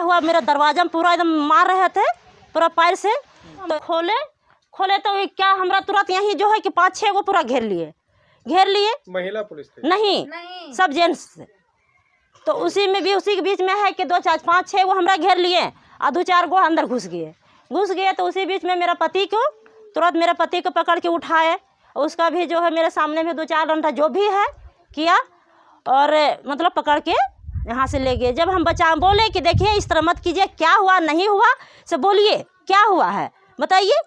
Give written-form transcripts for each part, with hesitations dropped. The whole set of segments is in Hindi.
हुआ, मेरा दरवाजा में पूरा एकदम मार रहे थे पूरा पैर से। तो खोले तो क्या हमरा तुरंत यहीं जो है कि 5-6 वो पूरा घेर लिए। महिला पुलिस थे? नहीं, सब जेंट्स थे। तो उसी के बीच में है कि 2-4-5-6 वो हमरा घेर लिए और 2-4 गो अंदर घुस गए। तो उसी बीच में मेरे पति को पकड़ के उठाए। उसका भी जो है मेरे सामने में 2-4 घंटा जो भी है किया और मतलब पकड़ के यहाँ से ले गए। जब हम बोले कि देखिए इस तरह मत कीजिए, क्या हुआ नहीं हुआ से बोलिए, क्या हुआ है बताइए।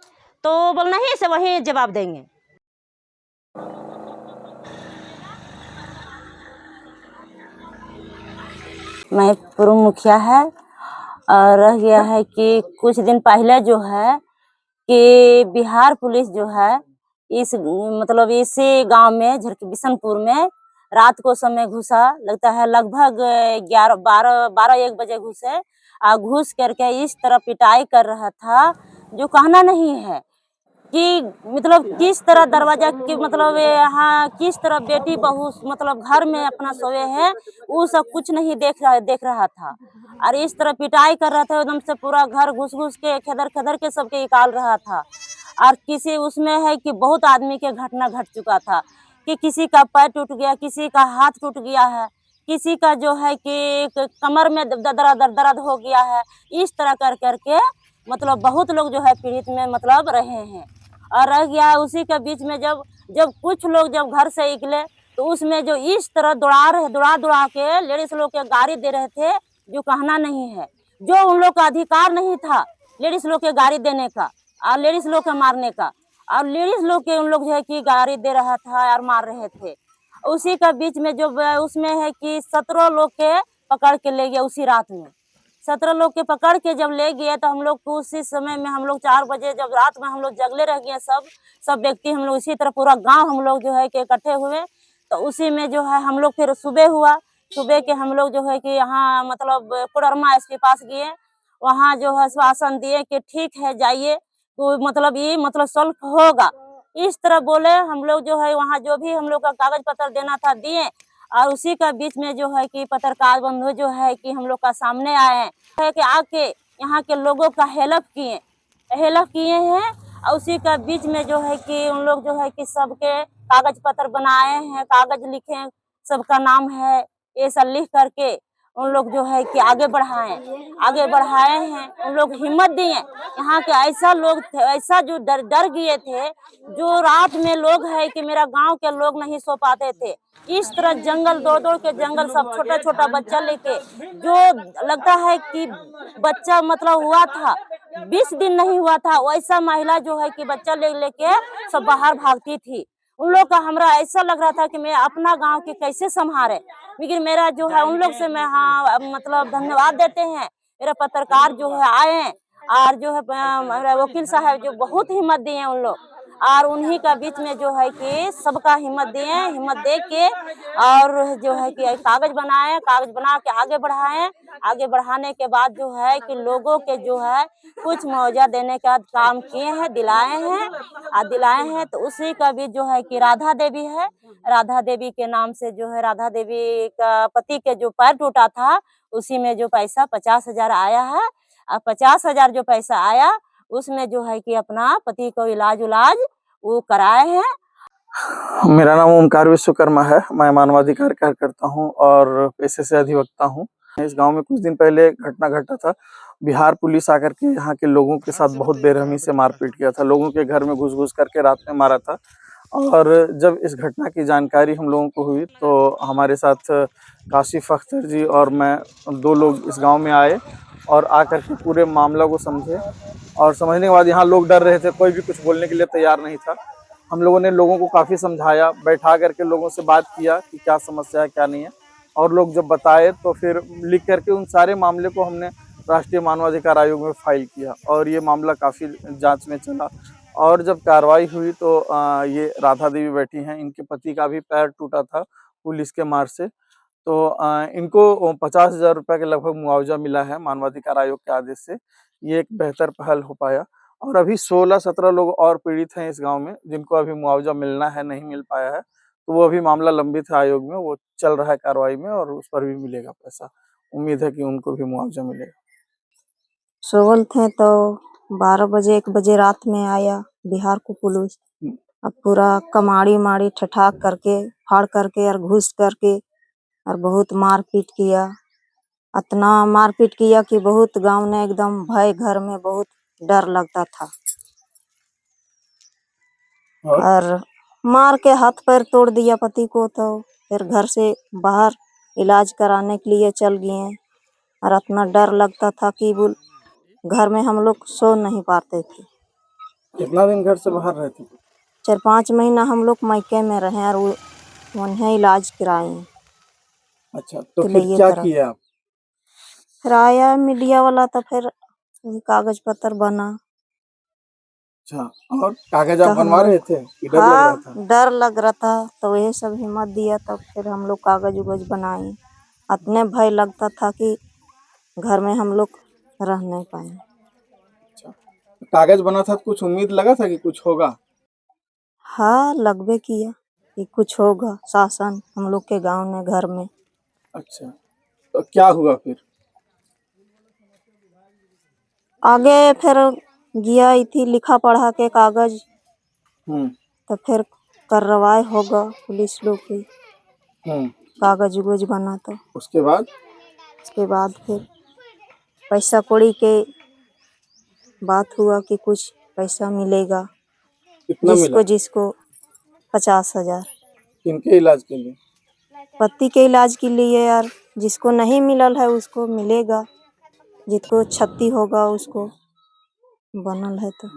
तो बोल नहीं से वहीं जवाब देंगे। मैं पूर्व मुखिया है और रह गया है कि कुछ दिन पहले जो है कि बिहार पुलिस जो है इसी गांव में बिशनपुर में रात को समय घुसा, लगता है लगभग 12-1 बजे घुसे और घुस करके इस तरह पिटाई कर रहा था जो कहना नहीं है कि मतलब किस तरह दरवाजा की मतलब यहाँ किस तरह बेटी बहू मतलब घर में अपना सोए हैं, वो सब कुछ नहीं देख रहा था और इस तरह पिटाई कर रहा था। एकदम से पूरा घर घुस के खदर के सबके निकाल रहा था। और किसी उसमें है कि बहुत आदमी के घटना घट चुका था कि किसी का पैर टूट गया, किसी का हाथ टूट गया है, किसी का जो है कि कमर में दर्द हो गया है। इस तरह कर करके मतलब बहुत लोग जो है पीड़ित में मतलब रहे हैं। और रह गया उसी के बीच में जब कुछ लोग जब घर से निकले तो उसमें जो इस तरह दौड़ा के लेडीज लोग के गाड़ी दे रहे थे जो कहना नहीं है, जो उन लोग का अधिकार नहीं था लेडीज लोग के गाड़ी देने का और लेडीज लोग के मारने का। और लेडीज लोग के उन लोग जो है कि गाड़ी दे रहा था और मार रहे थे। उसी का बीच में जो उसमें है कि 17 लोग के पकड़ के ले गया उसी रात में। 17 लोग के पकड़ के जब ले गए तो हम लोग को उसी समय में हम लोग 4 बजे जब रात में हम लोग जगले रह गए सब व्यक्ति हम लोग इसी तरह पूरा गांव हम लोग जो है कि इकट्ठे हुए। तो उसी में जो है हम लोग फिर सुबह के हम लोग जो है कि यहाँ मतलब कोडरमा एसपी पास गए। वहाँ जो है आश्वासन दिए कि ठीक है जाइए तो मतलब ये मतलब सॉल्व होगा, इस तरह बोले। हम लोग जो है वहाँ जो भी हम लोग का कागज पत्र देना था दिए। और उसी का बीच में जो है कि पत्रकार बंधु जो है कि हम लोग का सामने आए हैं कि आके यहाँ के लोगों का हेल्प किए हैं। और उसी का बीच में जो है कि उन लोग जो है कि सबके कागज पत्र बनाए हैं, कागज लिखे, सबका नाम है ये सब लिख करके उन लोग जो है कि आगे बढ़ाए हैं। उन लोग हिम्मत दिए। यहाँ के ऐसा लोग थे, ऐसा जो डर गए थे, जो रात में लोग है कि मेरा गांव के लोग नहीं सो पाते थे। इस तरह जंगल दौड़ के जंगल सब छोटा बच्चा लेके, जो लगता है कि बच्चा मतलब हुआ था 20 दिन नहीं हुआ था, वैसा महिला जो है कि बच्चा लेके सब बाहर भागती थी। उन लोग का हमरा ऐसा लग रहा था कि मैं अपना गांव के कैसे संभाले। लेकिन मेरा जो है उन लोग से मैं मतलब धन्यवाद देते हैं। मेरा पत्रकार जो है आए और जो है मेरा वकील साहब जो बहुत हिम्मत दिए उन लोग। और उन्हीं का बीच में जो है कि सबका हिम्मत दे के और जो है कि कागज बना के आगे बढ़ाने के बाद जो है कि लोगों के जो है कुछ मुआवजा देने का काम किए हैं, दिलाए हैं। तो उसी का भी जो है कि राधा देवी है, राधा देवी के नाम से जो है राधा देवी का पति के जो पैर टूटा था उसी में जो पैसा 50,000 आया है। और 50,000 जो पैसा आया उसमें जो है कि अपना पति को इलाज वो कराए हैं। मेरा नाम ओमकार विश्वकर्मा है। मैं मानवाधिकार कार्यकर्ता हूं और पेशे से अधिवक्ता हूं। इस गांव में कुछ दिन पहले घटना घटा था। बिहार पुलिस आकर के यहाँ के लोगों के साथ बहुत बेरहमी से मारपीट किया था। लोगों के घर में घुस करके रात में मारा था। और जब इस घटना की जानकारी हम लोगों को हुई तो हमारे साथ काशिफ अख्तर जी और मैं 2 लोग इस गाँव में आए और आकर के पूरे मामला को समझे। और समझने के बाद यहाँ लोग डर रहे थे, कोई भी कुछ बोलने के लिए तैयार नहीं था। हम लोगों ने लोगों को काफ़ी समझाया, बैठा करके लोगों से बात किया कि क्या समस्या है क्या नहीं है। और लोग जब बताए तो फिर लिख करके उन सारे मामले को हमने राष्ट्रीय मानवाधिकार आयोग में फाइल किया और ये मामला काफ़ी जांच में चला। और जब कार्रवाई हुई तो ये राधा देवी बैठी हैं, इनके पति का भी पैर टूटा था पुलिस के मार से। तो इनको 50,000 रुपये के लगभग मुआवजा मिला है मानवाधिकार आयोग के आदेश से। ये एक बेहतर पहल हो पाया। और अभी 16-17 लोग और पीड़ित हैं इस गांव में जिनको अभी मुआवजा मिलना है, नहीं मिल पाया है। तो वो अभी मामला लंबित है आयोग में, वो चल रहा है कार्रवाई में और उस पर भी मिलेगा पैसा। उम्मीद है कि उनको भी मुआवजा मिलेगा। सोवल थे तो 12 बजे 1 बजे रात में आया बिहार को पुलिस। अब पूरा कमाड़ी माड़ी ठठाक करके फाड़ करके और घुस करके और बहुत मारपीट किया। इतना मारपीट किया कि बहुत गांव ने एकदम भय, घर में बहुत डर लगता था। और मार के हाथ पैर तोड़ दिया पति को, तो फिर घर से बाहर इलाज कराने के लिए चल गए। और इतना डर लगता था कि घर में हम लोग सो नहीं पाते थे। कितना दिन घर से बाहर रहती थी? 4-5 महीना हम लोग मायके में रहे और वहीं इलाज कराए। अच्छा, तो फिर क्या किया आप? फिर आया मीडिया वाला, तो फिर कागज पत्र बना। अच्छा, और कागज आप तो हम बनवा लोग, रहे थे कि डर लग रहा था? डर लग रहा था, तो वही सब हिम्मत दिया, तब फिर हम लोग कागज उगज बनाए। इतने भय लगता था कि घर में हम लोग रह नहीं पाए। अच्छा, तो कागज बना था तो कुछ उम्मीद लगा था कि कुछ होगा? हाँ, लगबे किया कि कुछ होगा शासन हम लोग के गांव में, घर में। अच्छा, तो क्या हुआ फिर? आगे फिर गया थी लिखा पढ़ा के कागज, तो फिर कार्रवाई होगा पुलिस लोग की। कागज उगज बना तो उसके बाद फिर पैसा कौड़ी के बात हुआ कि कुछ पैसा मिलेगा। कितना मिला? जिसको 50,000 किनके इलाज के लिए? पति के इलाज के लिए। यार जिसको नहीं मिलल है उसको मिलेगा, जिसको क्षति होगा उसको बनल है तो।